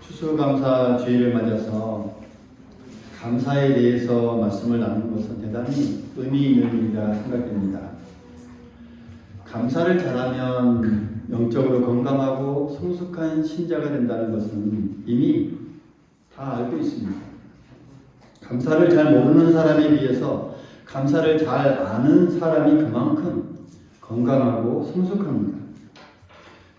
추수감사주의를 맞아서 감사에 대해서 말씀을 나누는 것은 대단히 의미 있는 일이라 생각됩니다. 감사를 잘하면 영적으로 건강하고 성숙한 신자가 된다는 것은 이미 다 알고 있습니다. 감사를 잘 모르는 사람에 비해서 감사를 잘 아는 사람이 그만큼 건강하고 성숙합니다.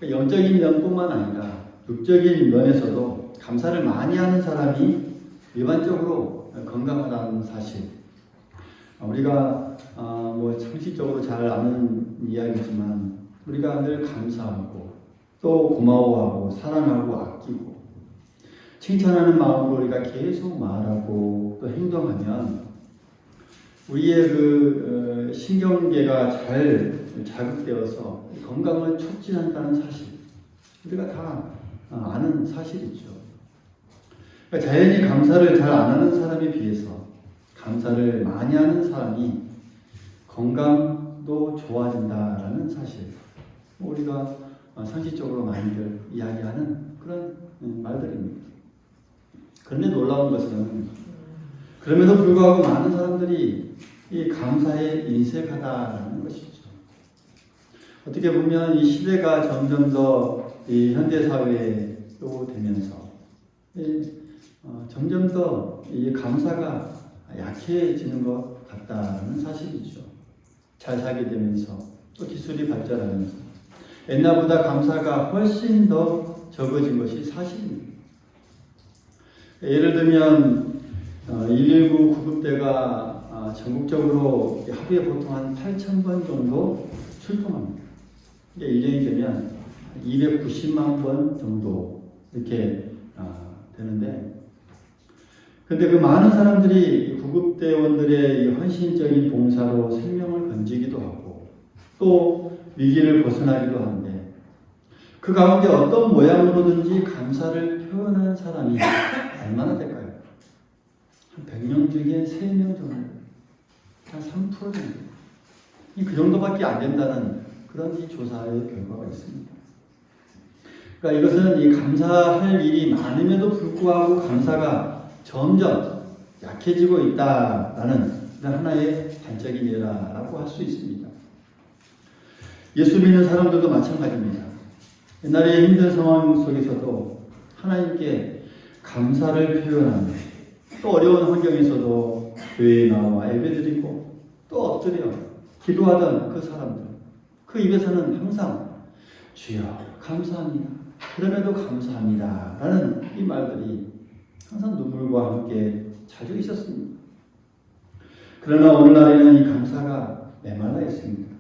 영적인 면뿐만 아니라 육적인 면에서도 감사를 많이 하는 사람이 일반적으로 건강하다는 사실. 우리가 상식적으로 잘 아는 이야기지만 우리가 늘 감사하고 또 고마워하고 사랑하고 아끼고 칭찬하는 마음으로 우리가 계속 말하고 또 행동하면 우리의 신경계가 잘 자극되어서 건강을 촉진한다는 사실. 우리가 다 아는 사실이죠. 그러니까 자연히 감사를 잘 안 하는 사람에 비해서 감사를 많이 하는 사람이 건강도 좋아진다라는 사실. 우리가 상식적으로 많이들 이야기하는 그런 말들입니다. 그런데 놀라운 것은 그럼에도 불구하고 많은 사람들이 이 감사에 인색하다라는 것이죠. 어떻게 보면 이 시대가 점점 더 이 현대사회로 되면서 점점 더 이 감사가 약해지는 것 같다는 사실이죠. 잘 살게 되면서 또 기술이 발전하면서 옛날보다 감사가 훨씬 더 적어진 것이 사실입니다. 예를 들면 119 구급대가 전국적으로 하루에 보통 한 8,000번 정도 출동합니다. 이게 1년이 되면 290만 번 정도 이렇게 되는데, 근데 그 많은 사람들이 구급대원들의 이 헌신적인 봉사로 생명을 건지기도 하고 또 위기를 벗어나기도 하는데, 그 가운데 어떤 모양으로든지 감사를 표현한 사람이 얼마나 될까요? 한 100명 중에 3명 정도, 한 3% 정도. 그 정도밖에 안 된다는 그런 이 조사의 결과가 있습니다. 그러니까 이것은 이 감사할 일이 많음에도 불구하고 감사가 점점 약해지고 있다라는 하나의 단적인 예라고 할 수 있습니다. 예수 믿는 사람들도 마찬가지입니다. 옛날에 힘든 상황 속에서도 하나님께 감사를 표현하며 또 어려운 환경에서도 교회에 나와 예배드리고 또 엎드려 기도하던 그 사람들, 그 입에서는 항상 주여 감사합니다, 그럼에도 감사합니다 라는 이 말들이 항상 눈물과 함께 자주 있었습니다. 그러나 오늘날에는 이 감사가 메말라 있습니다.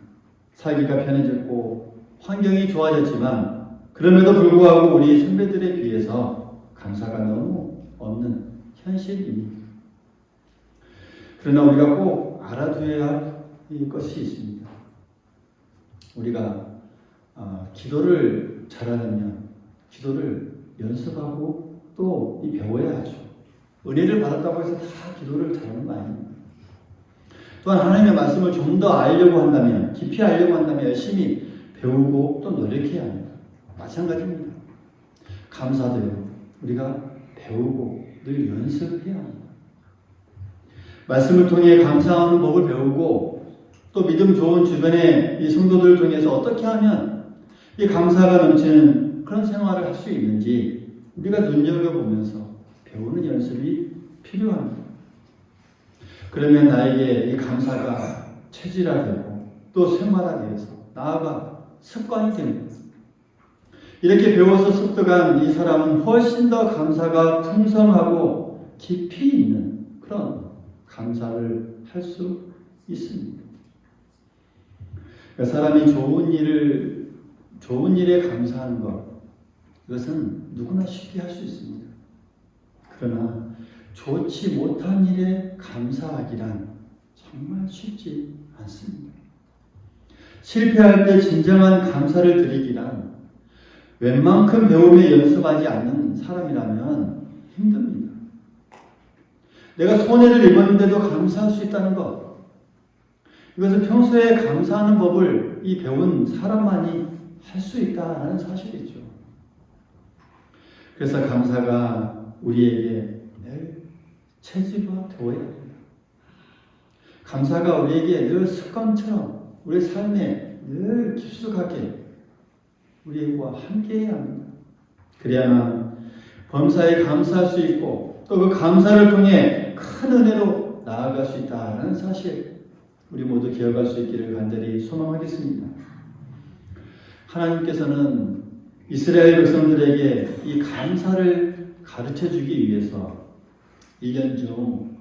살기가 편해졌고 환경이 좋아졌지만 그럼에도 불구하고 우리 선배들에 비해서 감사가 너무 없는 현실입니다. 그러나 우리가 꼭 알아두어야 할 것이 있습니다. 우리가 기도를 잘하려면 기도를 연습하고 또 배워야 하죠. 은혜를 받았다고 해서 다 기도를 잘하는 거 아닙니다. 또한 하나님의 말씀을 좀 더 알려고 한다면, 깊이 알려고 한다면 열심히 배우고 또 노력해야 합니다. 마찬가지입니다. 감사도요, 우리가 배우고 늘 연습해야 합니다. 말씀을 통해 감사하는 법을 배우고 또 믿음 좋은 주변의 이 성도들을 통해서 어떻게 하면 이 감사가 넘치는 그런 생활을 할 수 있는지 우리가 눈여겨보면서 배우는 연습이 필요합니다. 그러면 나에게 이 감사가 체질화되고 또 생활화되어서 나아가 습관이 됩니다. 이렇게 배워서 습득한 이 사람은 훨씬 더 감사가 풍성하고 깊이 있는 그런 감사를 할 수 있습니다. 사람이 좋은 일에 감사하는 것, 이것은 누구나 쉽게 할 수 있습니다. 그러나 좋지 못한 일에 감사하기란 정말 쉽지 않습니다. 실패할 때 진정한 감사를 드리기란 웬만큼 배움에 연습하지 않는 사람이라면 힘듭니다. 내가 손해를 입었는데도 감사할 수 있다는 것, 이것은 평소에 감사하는 법을 배운 사람만이 할 수 있다는 사실이죠. 그래서 감사가 우리에게 늘 체질화 되어야 합니다. 감사가 우리에게 늘 습관처럼 우리 삶에 늘 깊숙하게 우리와 함께해야 합니다. 그래야만 범사에 감사할 수 있고 또 그 감사를 통해 큰 은혜로 나아갈 수 있다는 사실 우리 모두 기억할 수 있기를 간절히 소망하겠습니다. 하나님께서는 이스라엘 백성들에게 이 감사를 가르쳐주기 위해서 1년 중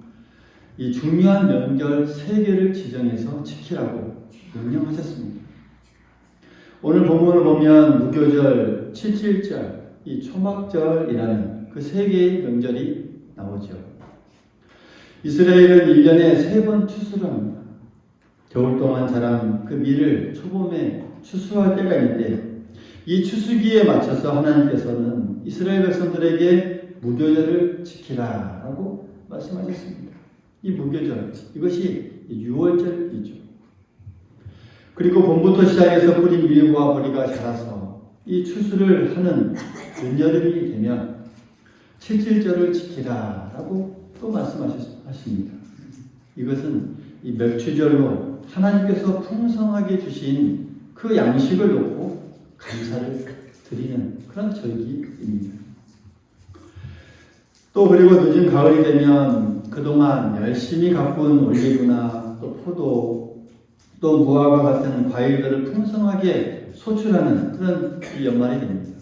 이 중요한 명절 3개를 지정해서 지키라고 명령하셨습니다. 오늘 본문을 보면 무교절, 칠칠절, 이 초막절이라는 그 3개의 명절이 나오죠. 이스라엘은 1년에 3번 추수를 합니다. 겨울 동안 자란 그 밀을 초봄에 추수할 때가 있는데 이 추수기에 맞춰서 하나님께서는 이스라엘 백성들에게 무교절을 지키라라고 말씀하셨습니다. 이 무교절, 이것이 6월절이죠. 그리고 봄부터 시작해서 뿌린 밀과 보리가 자라서 이 추수를 하는 늦여름이 되면 칠칠절을 지키라라고 또 말씀하십니다. 이것은 이 멸추절로 하나님께서 풍성하게 주신 그 양식을 놓고 감사를 드리는 그런 절기입니다. 또 그리고 늦은 가을이 되면 그동안 열심히 가꾼 올리브나 또 포도 또 무화과 같은 과일들을 풍성하게 소출하는 그런 연말이 됩니다.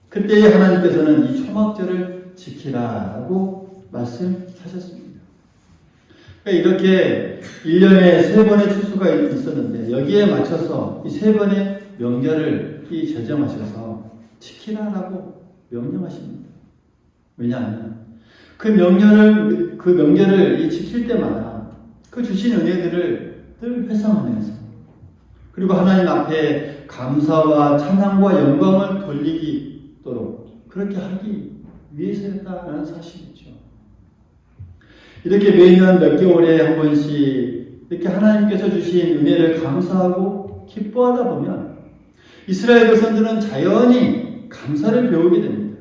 그때 하나님께서는 이 초막절을 지키라라고 말씀하셨습니다. 그러니까 이렇게 1년에 3번의 추수가 있었는데 여기에 맞춰서 이 3번의 명절을 제정하셔서 지키라라고 명령하십니다. 왜냐하면 그 명절을 지킬 때마다 그 주신 은혜들을 늘 회상하면서 그리고 하나님 앞에 감사와 찬양과 영광을 돌리도록 그렇게 하기 위해서였다라는 사실이죠. 이렇게 매년 몇 개월에 한 번씩 이렇게 하나님께서 주신 은혜를 감사하고 기뻐하다 보면 이스라엘 백성들은 자연히 감사를 배우게 됩니다.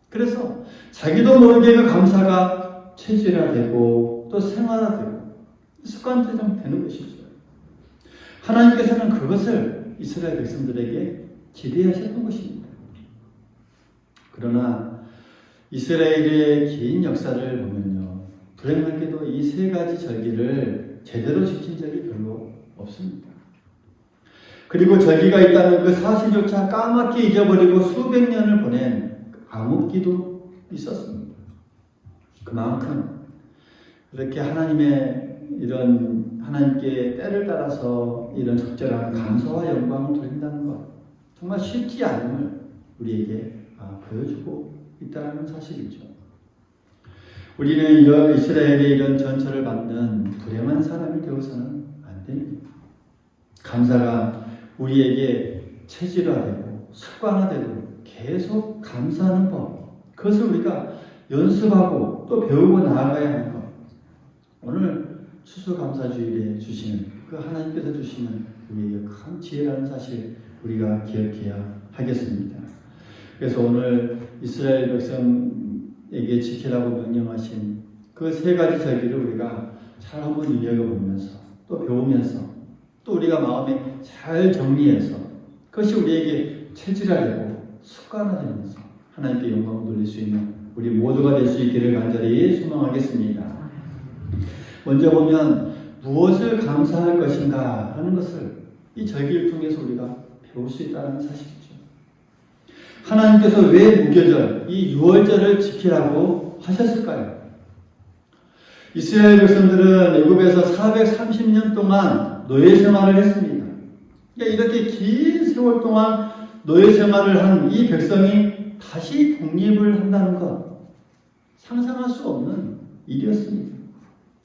그래서 자기도 모르게 그 감사가 체질화되고 또 생활화되고 습관처럼 되는 것이죠. 하나님께서는 그것을 이스라엘 백성들에게 기대하셨던 것입니다. 그러나 이스라엘의 긴 역사를 보면요, 불행하게도 이 3가지 절기를 제대로 지킨 적이 별로 없습니다. 그리고 절기가 있다는 그 사실조차 까맣게 잊어버리고 수백 년을 보낸 암흑기도 있었습니다. 그만큼 이렇게 하나님께 때를 따라서 이런 적절한 감사와 영광을 돌린다는 것 정말 쉽지 않음을 우리에게 보여주고 있다는 사실이죠. 우리는 이스라엘의 이런 전철을 받는 불행한 사람이 되어서는 안 됩니다. 감사가 우리에게 체질화되고 습관화되도록 계속 감사하는 법, 그것을 우리가 연습하고 또 배우고 나아가야 하는 것. 오늘 추수감사주일에 주시는 그 하나님께서 주시는 우리에게 큰 지혜라는 사실 우리가 기억해야 하겠습니다. 그래서 오늘 이스라엘 백성에게 지키라고 명령하신 그 3가지 절기를 우리가 잘 한번 눈여겨보면서 또 배우면서 또 우리가 마음에 잘 정리해서 그것이 우리에게 체질화되고 습관화되면서 하나님께 영광을 돌릴 수 있는 우리 모두가 될 수 있기를 간절히 소망하겠습니다. 먼저 보면 무엇을 감사할 것인가 하는 것을 이 절기를 통해서 우리가 배울 수 있다는 사실이죠. 하나님께서 왜 무교절, 이 6월절을 지키라고 하셨을까요? 이스라엘 백성들은 애굽에서 430년 동안 노예 생활을 했습니다. 그러니까 이렇게 긴 세월 동안 노예 생활을 한 이 백성이 다시 독립을 한다는 것, 상상할 수 없는 일이었습니다.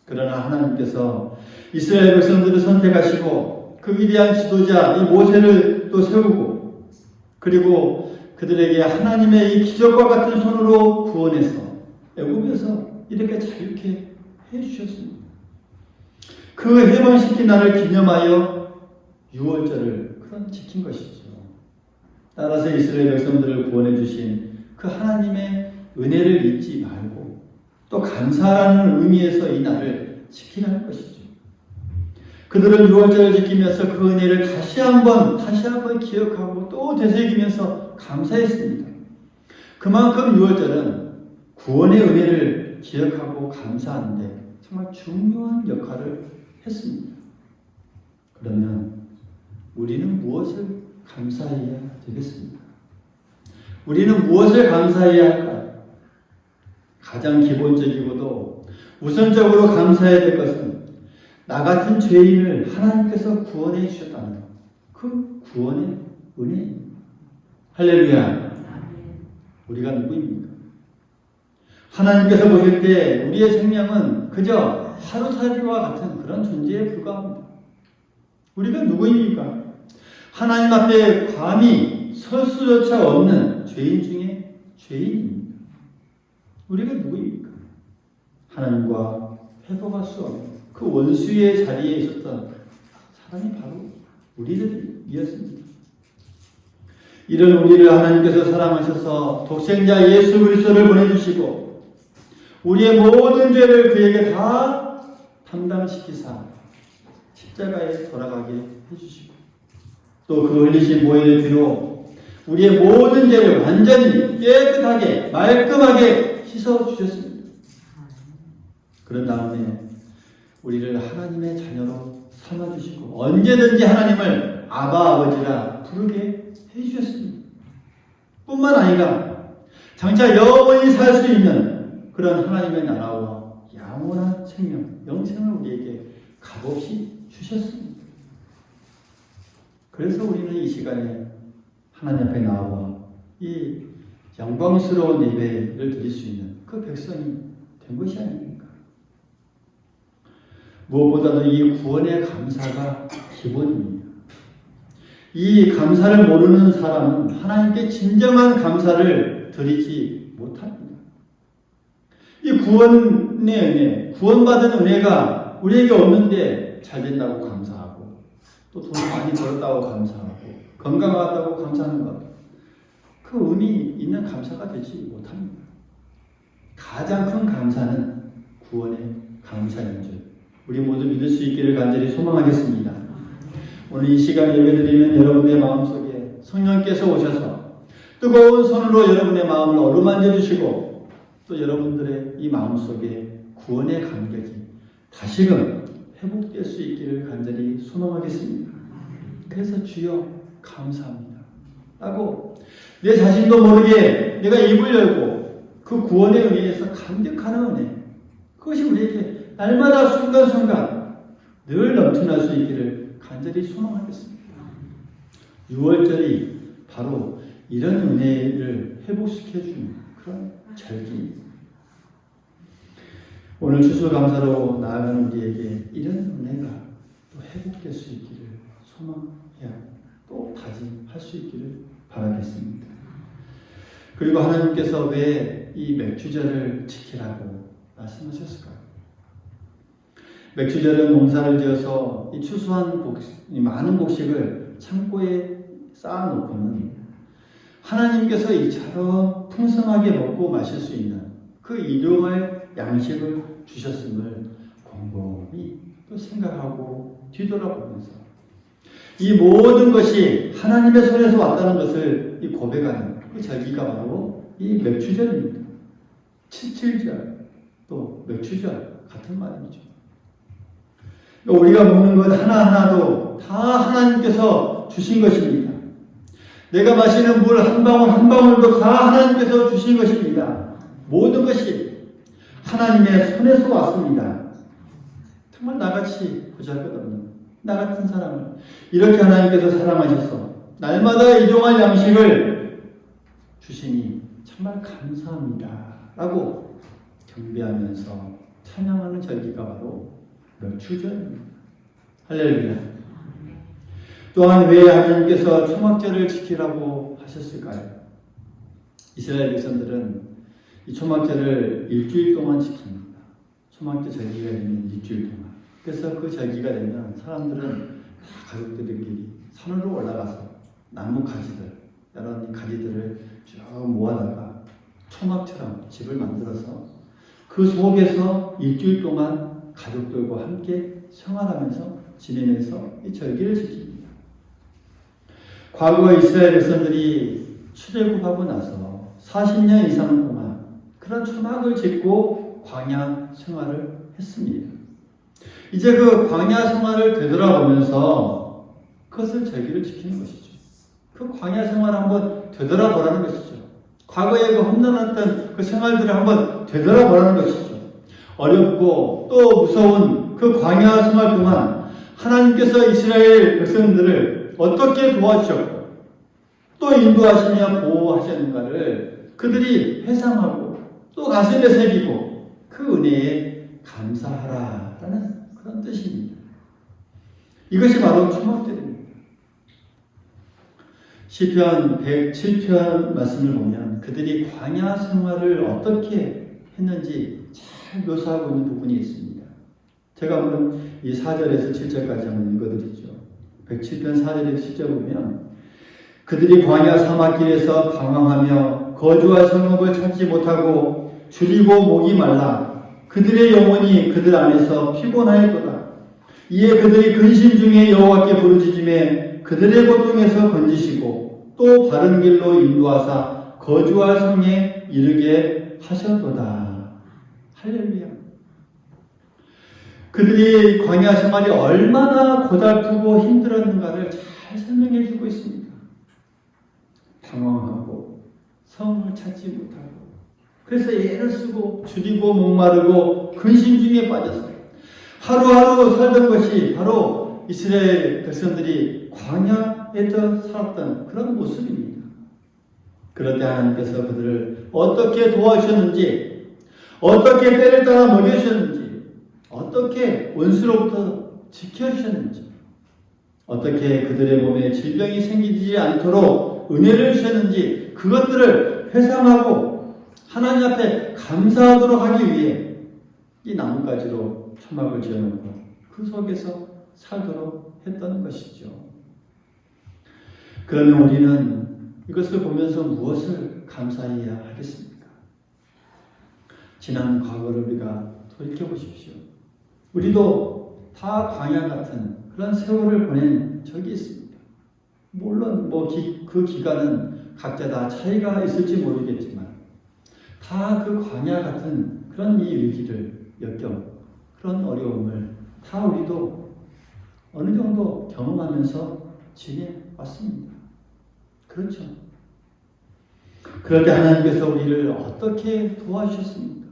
그러나 하나님께서 이스라엘 백성들을 선택하시고 그 위대한 지도자 이 모세를 또 세우고 그리고 그들에게 하나님의 이 기적과 같은 손으로 구원해서 애굽에서 이렇게 자유케 해주셨습니다. 그 해방시킨 날을 기념하여 6월절을 지킨 것이죠. 따라서 이스라엘 백성들을 구원해 주신 그 하나님의 은혜를 잊지 말고 또 감사하는 의미에서 이 날을 지키라는 것이죠. 그들은 유월절을 지키면서 그 은혜를 다시 한번 기억하고 또 되새기면서 감사했습니다. 그만큼 유월절은 구원의 은혜를 기억하고 감사하는데 정말 중요한 역할을 했습니다. 그러면 우리는 무엇을 감사해야 되겠습니까? 우리는 무엇을 감사해야 할까요? 가장 기본적이고도 우선적으로 감사해야 될 것은 나 같은 죄인을 하나님께서 구원해 주셨다는 것. 그 구원의 은혜입니다. 할렐루야. 우리가 누구입니까? 하나님께서 보실 때 우리의 생명은 그저 하루살이와 같은 그런 존재에 불과합니다. 우리가 누구입니까? 하나님 앞에 감히 설 수조차 없는 죄인 중에 죄인입니다. 우리가 누구입니까? 하나님과 회복할 수 없는 그 원수의 자리에 있었던 사람이 바로 우리들이었습니다. 이런 우리를 하나님께서 사랑하셔서 독생자 예수 그리스도를 보내주시고 우리의 모든 죄를 그에게 다 담당시키사 십자가에 돌아가게 해주시고 또 그 흘리신 보혈의 피로 우리의 모든 죄를 완전히 깨끗하게 말끔하게 씻어주셨습니다. 그런 다음에 우리를 하나님의 자녀로 삼아주시고 언제든지 하나님을 아바 아버지라 부르게 해주셨습니다. 뿐만 아니라 장차 영원히 살 수 있는 그런 하나님의 나라와 영원한 생명, 영생을 우리에게 값없이 주셨습니다. 그래서 우리는 이 시간에 하나님 앞에 나와 이 영광스러운 예배를 드릴 수 있는 그 백성이 된 것이 아닙니까? 무엇보다도 이 구원의 감사가 기본입니다. 이 감사를 모르는 사람은 하나님께 진정한 감사를 드리지 못합니다. 이 구원의 은혜, 구원받은 은혜가 우리에게 없는데 잘 된다고 감사하고 또 돈 많이 벌었다고 감사하고 건강하다고 감사하는 것, 그 의미 있는 감사가 되지 못합니다. 가장 큰 감사는 구원의 감사인 줄 우리 모두 믿을 수 있기를 간절히 소망하겠습니다. 오늘 이 시간 예배드리는 여러분의 마음속에 성령께서 오셔서 뜨거운 손으로 여러분의 마음을 어루만져 주시고 또 여러분들의 이 마음속에 구원의 감격이 다시금 회복될 수 있기를 간절히 소망하겠습니다. 그래서 주여 감사합니다 라고 내 자신도 모르게 내가 입을 열고 그 구원의 은혜에서 감격하는 은혜, 그것이 우리에게 날마다 순간순간 늘 넘쳐날 수 있기를 간절히 소망하겠습니다. 6월절이 바로 이런 은혜를 회복시켜주는 그런 절기입니다. 오늘 추수감사로 나아가는 우리에게 이런 은혜가 또 회복될 수 있기를 소망해야 또 다짐할 수 있기를 바라겠습니다. 그리고 하나님께서 왜 이 맥주절을 지키라고 말씀하셨을까요? 맥주절은 농사를 지어서 이 추수한 이 많은 곡식을 창고에 쌓아놓고는 하나님께서 이처럼 풍성하게 먹고 마실 수 있는 그 일용할 양식을 주셨음을 곰곰이 또 생각하고 뒤돌아보면서 이 모든 것이 하나님의 손에서 왔다는 것을 이 고백하는 그 절기가 바로 이 맥주절입니다. 칠칠절 또 맥주절 같은 말이죠. 우리가 먹는 것 하나하나도 다 하나님께서 주신 것입니다. 내가 마시는 물 한 방울 한 방울도 다 하나님께서 주신 것입니다. 모든 것이 하나님의 손에서 왔습니다. 정말 나같이 보잘것없는 나 같은 사람을 이렇게 하나님께서 사랑하셔서 날마다 일용할 양식을 주시니 정말 감사합니다 라고 경배하면서 찬양하는 절기가 바로 맥주절입니다. 할렐루야. 또한 왜 하나님께서 초막절을 지키라고 하셨을까요? 이스라엘 백성들은 이 초막절을 일주일 동안 지킵니다. 초막절 절기가 되면 일주일 동안. 그래서 그 절기가 되면 사람들은 다 가족들끼리 산으로 올라가서 나무 가지들, 여러 가지들을 쭉 모아다가 초막처럼 집을 만들어서 그 속에서 일주일 동안 가족들과 함께 생활하면서 지내면서 이 절기를 지킵니다. 과거 이스라엘 백성들이 출애굽하고 나서 40년 이상 동안 그런 초막을 짓고 광야 생활을 했습니다. 이제 그 광야 생활을 되돌아보면서 그것을 절기를 지키는 것이죠. 그 광야 생활을 한번 되돌아보라는 것이죠. 과거에 그 험난했던 그 생활들을 한번 되돌아보라는 것이죠. 어렵고 또 무서운 그 광야 생활 동안 하나님께서 이스라엘 백성들을 어떻게 도와주셨고 또 인도하시며 보호하셨는가를 그들이 회상하고 또 가슴에 새기고 그 은혜에 감사하라라는 그런 뜻입니다. 이것이 바로 초막절입니다. 시편 107편 말씀을 보면 그들이 광야 생활을 어떻게 했는지 잘 묘사하고 있는 부분이 있습니다. 제가 한번 이 4절에서 7절까지 한번 읽어드리죠. 107편 4절에서 7절 보면 그들이 광야 사막길에서 방황하며 거주할 성읍을 찾지 못하고 줄이고 목이 말라 그들의 영혼이 그들 안에서 피곤하였도다. 이에 그들이 근심 중에 여호와께 부르짖음에 그들의 고통에서 건지시고 또 바른 길로 인도하사 거주할 성에 이르게 하셨도다. 할렐루야. 그들이 광야 생활이 얼마나 고달프고 힘들었는가를 잘 설명해 주고 있습니다. 방황하고 성을 찾지 못하고 그래서 애를 쓰고 줄이고 목마르고 근심 중에 빠져서 하루하루 살던 것이 바로 이스라엘 백성들이 광야에서 살았던 그런 모습입니다. 그럴 때 하나님께서 그들을 어떻게 도와주셨는지, 어떻게 때를 따라 먹여주셨는지, 어떻게 원수로부터 지켜주셨는지, 어떻게 그들의 몸에 질병이 생기지 않도록 은혜를 주셨는지 그것들을 회상하고 하나님 앞에 감사하도록 하기 위해 이 나뭇가지로 초막을 지어놓고 그 속에서 살도록 했던 것이죠. 그러면 우리는 이것을 보면서 무엇을 감사해야 하겠습니까? 지난 과거를 우리가 돌이켜보십시오. 우리도 다 광야 같은 그런 세월을 보낸 적이 있습니다. 물론 그 기간은 각자 다 차이가 있을지 모르겠지만 다 그 광야 같은 그런 이 위기를 역경, 그런 어려움을 다 우리도 어느 정도 경험하면서 지내왔습니다. 그렇죠? 그럴 때 하나님께서 우리를 어떻게 도와주셨습니까?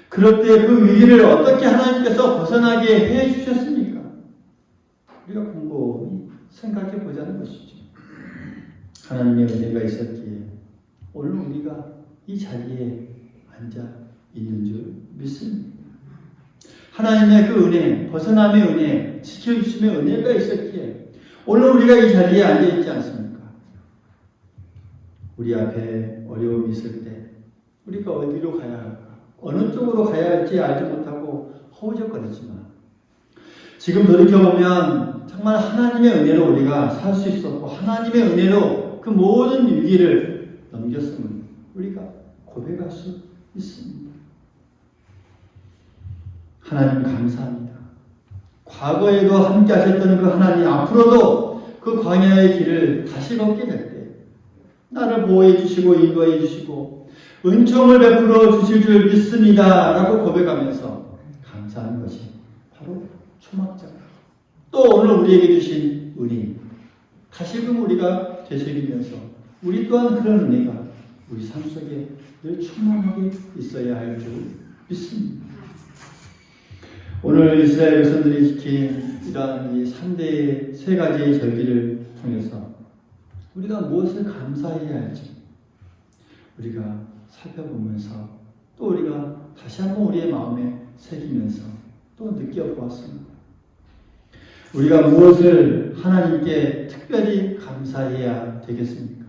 그럴 때 그 위기를 어떻게 하나님께서 벗어나게 해주셨습니까? 우리가 곰곰이 생각해 보자는 것이죠. 하나님의 은혜가 있었기에 오늘 우리가 이 자리에 앉아 있는 줄 믿습니다. 하나님의 그 은혜, 벗어남의 은혜, 지켜주심의 은혜가 있었기에 오늘 우리가 이 자리에 앉아 있지 않습니까? 우리 앞에 어려움이 있을 때 우리가 어디로 가야 할까? 어느 쪽으로 가야 할지 알지 못하고 허우적거리지만 지금 돌이켜보면 정말 하나님의 은혜로 우리가 살 수 있었고 하나님의 은혜로 그 모든 위기를 넘겼음을 우리가 고백할 수 있습니다. 하나님 감사합니다. 과거에도 함께 하셨던 그 하나님 앞으로도 그 광야의 길을 다시 걷게 될 때 나를 보호해 주시고 인도해 주시고 은총을 베풀어 주실 줄 믿습니다 라고 고백하면서 감사하는 것이 바로 초막절. 또 오늘 우리에게 주신 은혜 다시금 우리가 되새기면서 우리 또한 그런 은혜가 우리 삶 속에 늘 충만하게 있어야 할 줄 믿습니다. 오늘 이스라엘 백성들이 지킨 이러한 이 3대의 세 가지의 절기를 통해서 우리가 무엇을 감사해야 할지 우리가 살펴보면서 또 우리가 다시 한번 우리의 마음에 새기면서 또 느껴보았습니다. 우리가 무엇을 하나님께 특별히 감사해야 되겠습니까?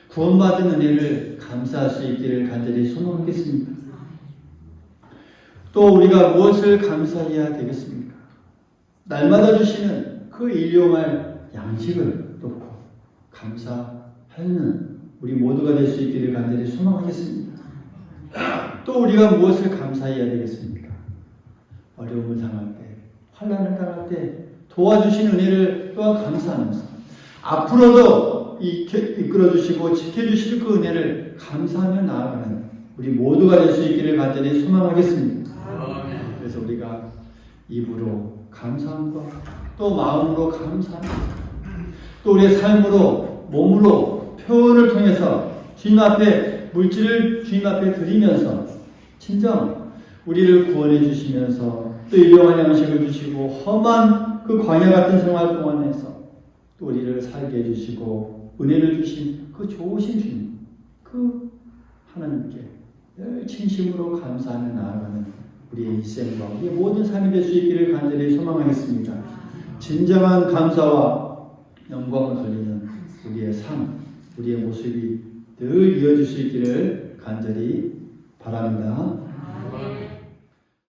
구원받은 은혜를 감사할 수 있기를 간절히 소망하겠습니다. 또 우리가 무엇을 감사해야 되겠습니까? 날마다 주시는 그 일용할 양식을 놓고 감사하는 우리 모두가 될 수 있기를 간절히 소망하겠습니다. 또 우리가 무엇을 감사해야 되겠습니까? 어려움을 당할 때, 환난을 당할 때 도와주신 은혜를 또한 감사하면서 앞으로도 이끌어주시고 지켜주실 그 은혜를 감사하며 나아가는 우리 모두가 될 수 있기를 간절히 소망하겠습니다. 그래서 우리가 입으로 감사함과 또 마음으로 감사합니다. 또 우리의 삶으로 몸으로 표현을 통해서 주님 앞에 물질을 주님 앞에 드리면서 진정 우리를 구원해 주시면서 또 일용할 양식을 주시고 험한 그 광야 같은 생활 동안에서 또 우리를 살게 해주시고 은혜를 주신 그 좋으신 주님, 그 하나님께 늘 진심으로 감사하며 나아가는 우리의 일생과 우리의 모든 삶이 될 수 있기를 간절히 소망하겠습니다. 진정한 감사와 영광을 돌리는 우리의 삶, 우리의 모습이 늘 이어질 수 있기를 간절히 바랍니다.